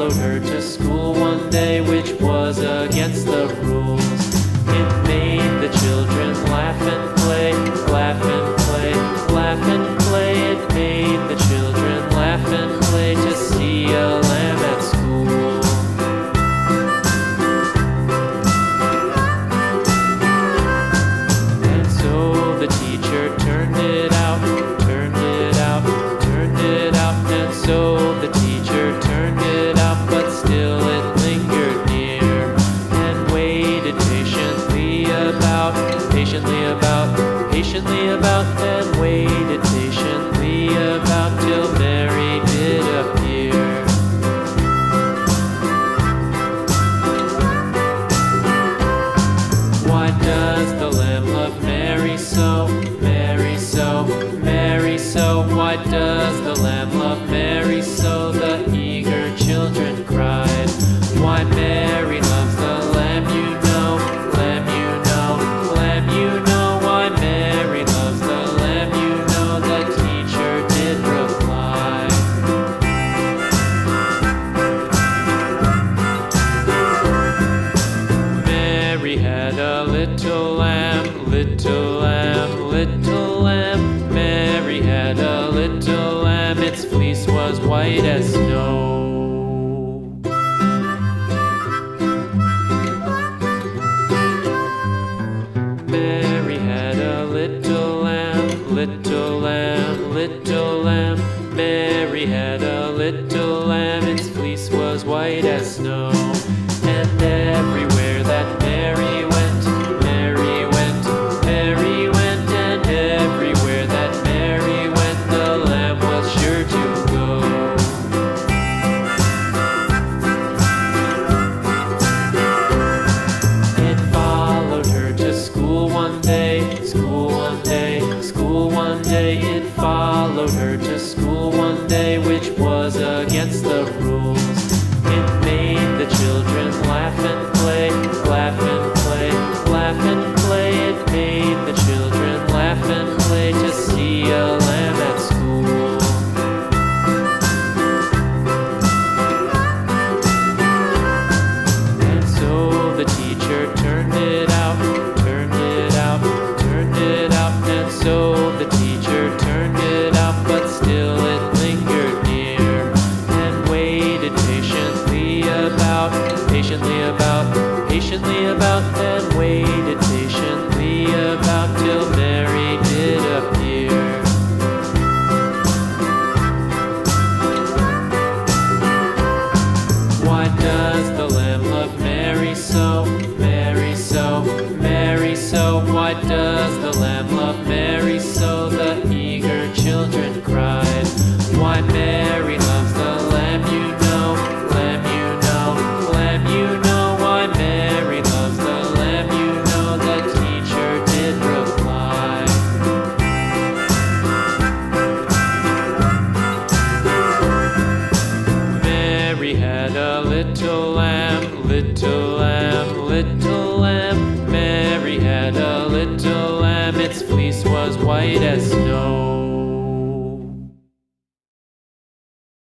followed her to school one day, which was against the rules. It made the children laugh and play, laugh and play, laugh and play. It made the children laugh and play to see a lamb at school. And so the teacher turned it out, turned it out, turned it out. And so the teacher turned it out, but still it lingered near and waited patiently about, and waited patiently about till Mary did appear. Why does the lamb love Mary so, Mary so, Mary so? Why does the lamb love Mary so? The eager children cried. Why Mary loves the lamb, you know, lamb, you know, lamb, you know. Why Mary loves the lamb, you know, the teacher did reply. Mary had a little lamb, little lamb, little lamb. Mary had a little lamb, its fleece was white as snow. Mary had a little lamb, little lamb, little lamb. Mary had a little lamb, its fleece was white as snow. And everywhere that Mary went, Mary went, Mary went. And everywhere that Mary went, the lamb was sure to go. It followed her to school one day, school one day, school one day. It followed her to school one day, which was against the rules. It made the children laugh and play, laugh and play, laugh and play. It made the children laugh and play to see a lamb at school. And so the teacher turned it out, turned it out, turned it out. And so the teacher turned it out, but still it lingered near and waited patiently about, and waited patiently about till Mary did appear. Why does the lamb love Mary so, Mary so, Mary so? Why does the lamb love Mary so? The eager children cried. Why Mary loves the lamb, you know, lamb, you know, lamb, you know. Why Mary loves the lamb, you know, the teacher did reply. Mary had a little lamb, little lamb, little lamb. Mary had a little lamb, its fleece was white as snow.